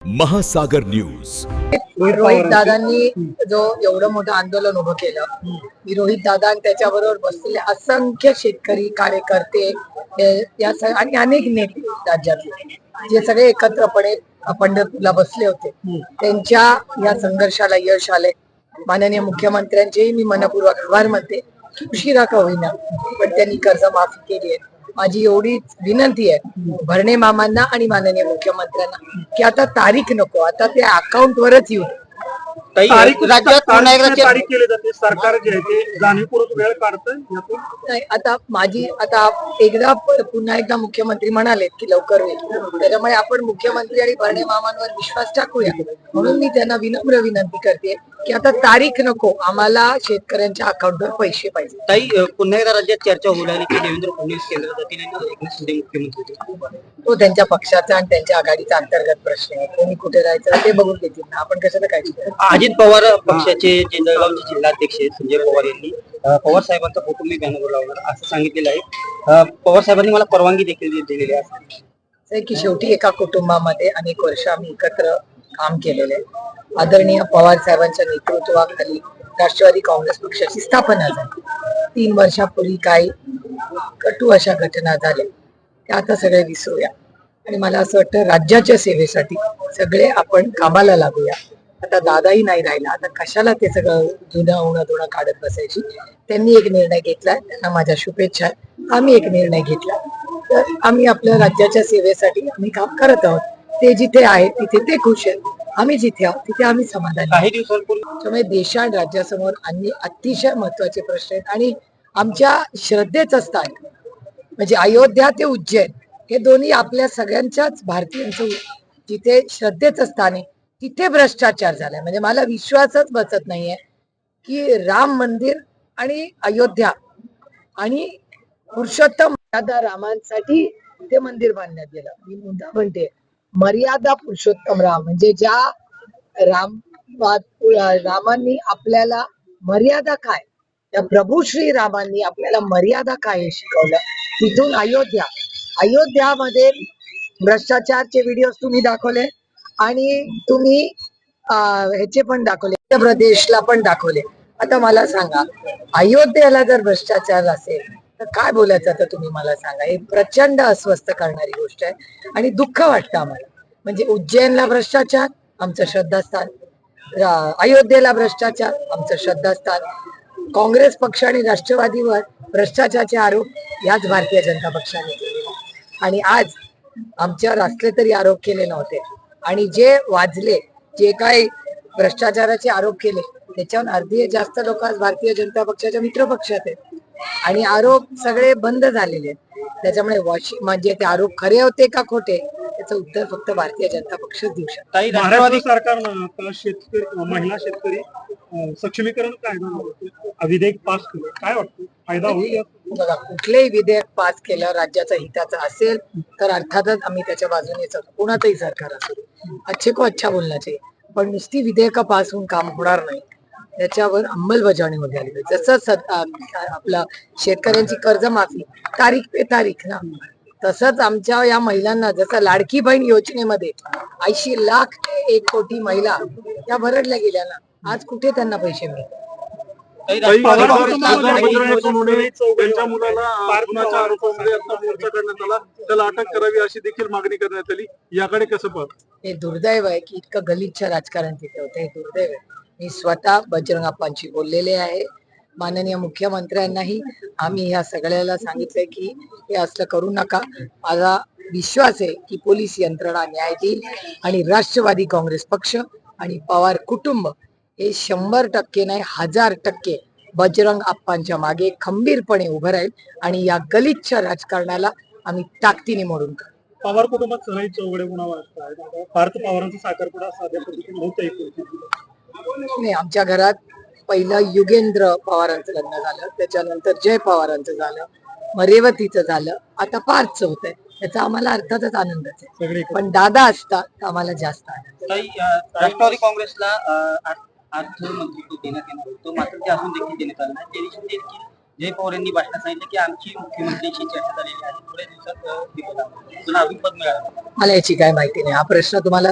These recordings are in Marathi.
महासागर न्यूज. रोहित दादांनी जो एवढं मोठं आंदोलन उभं केलं, मी रोहित दादा आणि त्याच्याबरोबर बसलेले असंख्य शेतकरी कार्यकर्ते आणि अनेक नेते राज्यातले जे सगळे एकत्रपणे पंढरपूरला बसले होते, त्यांच्या या संघर्षाला यश आले. माननीय मुख्यमंत्र्यांचे मी मनपूर्वक आभार मानते. उशिरा का होईना पण त्यांनी कर्जमाफी केली आहे. माझी एवढीच विनंती आहे भरणे मामांना आणि माननीय मुख्यमंत्र्यांना की आता तारीख नको, आता ते अकाउंट वरच येऊ. राज्यात तारीख केली जाते. सरकार जे आहे ते जाणीवपूर्वक वेळ काढतं यातून नाही. आता एकदा पुन्हा एकदा मुख्यमंत्री म्हणाले की लवकर होईल, त्याच्यामुळे आपण मुख्यमंत्री आणि भरणे मामांवर विश्वास टाकूया. म्हणून मी त्यांना विनम्र विनंती करते की आता तारीख नको, आम्हाला शेतकऱ्यांच्या अकाउंटवर पैसे पाहिजे. ताई, पुन्हा एकदा राज्यात चर्चा होऊ लागली की देवेंद्र फडणवीस केंद्रात जातील आणि एकनाथ शिंदे मुख्यमंत्री. तो त्यांच्या पक्षाचा आणि त्यांच्या आघाडीचा अंतर्गत प्रश्न आहे. कोणी कुठे राहायचं ते बघून घेतील ना, आपण कशाला काय. अजित पवार पक्षाचे जे जळगावचे जिल्हाध्यक्ष आहेत संजय पवार यांनी पवार साहेबांचा फोटो मी बॅनरवर लावणार असं सांगितलेलं आहे. पवार साहेबांनी मला परवानगी देखील दिलेली आहे की शेवटी एका कुटुंबामध्ये अनेक वर्ष आम्ही एकत्र काम केलेले. आदरणीय पवार साहेबांच्या नेतृत्वाखाली राष्ट्रवादी काँग्रेस पक्षाची स्थापना झाली. 3 वर्षापूर्वी काही कटू अशा घटना झाल्या, त्या आता सगळे विसरूया आणि मला असं वाटतं राज्याच्या सेवेसाठी सगळे आपण कामाला लागूया. आता दादाही नाही राहिला, आता कशाला ते सगळं जुनं काढत बसायची. त्यांनी एक निर्णय घेतलाय, त्यांना माझ्या शुभेच्छा आहेत. आम्ही एक निर्णय घेतला, तर आम्ही आपल्या राज्याच्या सेवेसाठी आम्ही काम करत आहोत. ते जिथे आहेत तिथे ते खुश आहेत, आम्ही जिथे आहोत तिथे आम्ही समाधानी. काही दिवसांपूर्वी त्यामुळे देशा आणि राज्यासमोर अतिशय महत्वाचे प्रश्न आहेत आणि आमच्या श्रद्धेचं स्थान म्हणजे अयोध्या ते उज्जैन हे दोन्ही आपल्या सगळ्यांच्याच भारतीयांचं जिथे श्रद्धेचं स्थान आहे तिथे भ्रष्टाचार झालाय. म्हणजे मला विश्वासच बसत नाहीये की राम मंदिर आणि अयोध्या आणि पुरुषोत्तम रामांसाठी ते मंदिर बांधण्यात गेलं. मी मुद्दा म्हणते मर्यादा पुरुषोत्तम राम, म्हणजे ज्या रामांनी आपल्याला मर्यादा काय, त्या प्रभू श्री रामांनी आपल्याला मर्यादा काय हे शिकवलं. तिथून अयोध्यामध्ये भ्रष्टाचारचे व्हिडिओ तुम्ही दाखवले आणि तुम्ही ह्याचे पण दाखवले, मध्य प्रदेशला पण दाखवले. आता मला सांगा, अयोध्येला जर भ्रष्टाचार असेल तर काय बोलायचं आता तुम्ही मला सांगा. हे प्रचंड अस्वस्थ करणारी गोष्ट आहे आणि दुःख वाटतं आम्हाला. म्हणजे उज्जैनला भ्रष्टाचार आमचं श्रद्धास्थान, अयोध्येला भ्रष्टाचार आमचं श्रद्धास्थान, काँग्रेस पक्ष आणि राष्ट्रवादीवर भ्रष्टाचाराचे आरोप याच भारतीय जनता पक्षाने केले आणि आज आमच्यावर असले तरी आरोप केले नव्हते. आणि जे वाजले, जे काही भ्रष्टाचाराचे आरोप केले त्याच्यावर अर्धी जास्त लोक आज भारतीय जनता पक्षाच्या मित्र पक्षात आहेत आणि आरोप सगळे बंद झालेले आहेत. त्याच्यामुळे म्हणजे ते आरोप खरे होते का खोटे त्याचं उत्तर फक्त भारतीय जनता पक्ष देऊ शकतो. महाराष्ट्र सरकारनं आता महिला शेतकरी सक्षमीकरण कायदा विधेयक पास केलं, काय वाटतं फायदा होईल? बघा, कुठलेही विधेयक पास केलं राज्याच्या हिताचं असेल तर अर्थातच आम्ही त्याच्या बाजूने कोणाचंही सरकार असेल अच्छे को अच्छा बोलना चाहिए, पण नुसती विधेयक पास होऊन काम होणार नाही, त्याच्यावर अंमलबजावणी होत आली. जसं आपला शेतकऱ्यांची कर्जमाफी तारीख पे तारीख ना, तसंच आमच्या या महिलांना जसं लाडकी बहीण योजनेमध्ये 80 लाख ते 1 कोटी महिला त्या भरडल्या गेल्या ना, आज कुठे त्यांना पैसे मिळतात. त्यांच्या मुलाला खुनाच्या आरोपामध्ये आता मोर्चा करण्यात आला, त्याला अटक करावी अशी देखील मागणी करण्यात आली. याकडे कसं पाहत? हे दुर्दैव आहे की इतकं गलिच्छ राजकारण तिथे होतं. हे दुर्दैव आहे. मी स्वतः बजरंग अप्पांशी बोललेले आहे. माननीय मुख्यमंत्र्यांनाही आम्ही ह्या सगळ्याला सांगितलंय की हे असं करू नका. माझा विश्वास आहे की पोलीस यंत्रणा न्याय देईल आणि राष्ट्रवादी काँग्रेस पक्ष आणि पवार कुटुंब हे 100% नाही 1000% बजरंग अप्पांच्या मागे खंबीरपणे उभं राहील आणि या गलिच्छ राजकारणाला आम्ही ताकदीने मोडून काढू. पवार कुटुंबात सराई चौघडे गुणावर पार्थ पवारांचा साखरपुडा साध्या पद्धतीने होत नाही. आमच्या घरात पहिलं युगेंद्र पवारांचं लग्न झालं, त्याच्यानंतर जय पवारांचं झालं, मग रेवतीचं झालं, आता पार्थचं होत आहे. त्याचा आम्हाला अर्थातच आनंदच आहे, पण दादा असता तर आम्हाला जास्त आनंद. राष्ट्रवादी काँग्रेसला अर्थमंत्रित्व देण्यात येणार होतं, मात्र ते असून देखील देण्यात आलं नाही. जय पवार यांनी भाषणात सांगितलं की आमची मुख्यमंत्र्यांशी चर्चा झालेली आहे, थोड्या दिवसात तुला अजून पद मिळालं. मला याची काय माहिती नाही. हा प्रश्न तुम्हाला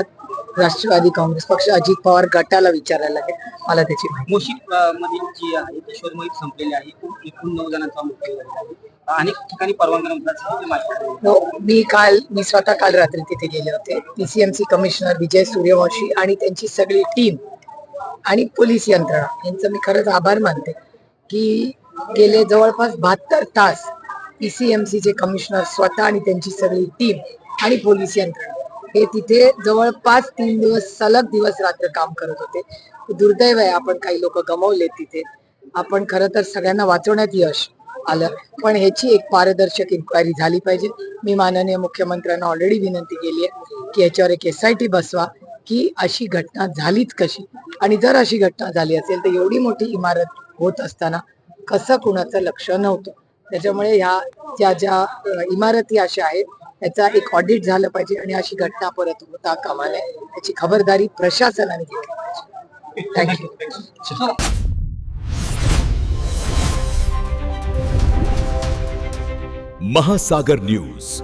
राष्ट्रवादी काँग्रेस पक्ष अजित पवार गटाला विचारायला लागेल. मला त्याची माहिती मोशीत मधील जी आहे ती शोधमोहीम संपलेली आहे. एकूण 9 जणांचा मृत्यू झालेला आहे. अनेक ठिकाणी परवानगी नसल्याची माहिती आहे. हो, मी स्वतः काल रात्री तिथे गेले होते. पीसीएमसी कमिशनर विजय सूर्यवंशी आणि त्यांची सगळी टीम आणि पोलीस यंत्रणा यांचं मी खरंच आभार मानते की गेले जवळपास 72 तास पीसीएमसीचे कमिशनर स्वतः आणि त्यांची सगळी टीम आणि पोलीस यंत्रणा हे तिथे जवळपास 3 दिवस सलग दिवस रात्र काम करत होते. दुर्दैव आहे, आपण काही लोक गमावले तिथे. आपण खरं तर सगळ्यांना वाचवण्यात यश आलं, पण ह्याची एक पारदर्शक इन्क्वायरी झाली पाहिजे. मी माननीय मुख्यमंत्र्यांना ऑलरेडी विनंती केली आहे की याच्यावर एक SIT बसवा की अशी घटना झालीच कशी, आणि जर अशी घटना झाली असेल तर एवढी मोठी इमारत होत असताना कसं कुणाचं लक्ष नव्हतं. त्याच्यामुळे ह्या ज्या इमारती अशा आहेत त्याचा एक ऑडिट झालं पाहिजे आणि अशी घटना परत होता कामा नये याची खबरदारी प्रशासनाने घेतली पाहिजे. थँक्यू. महासागर न्यूज.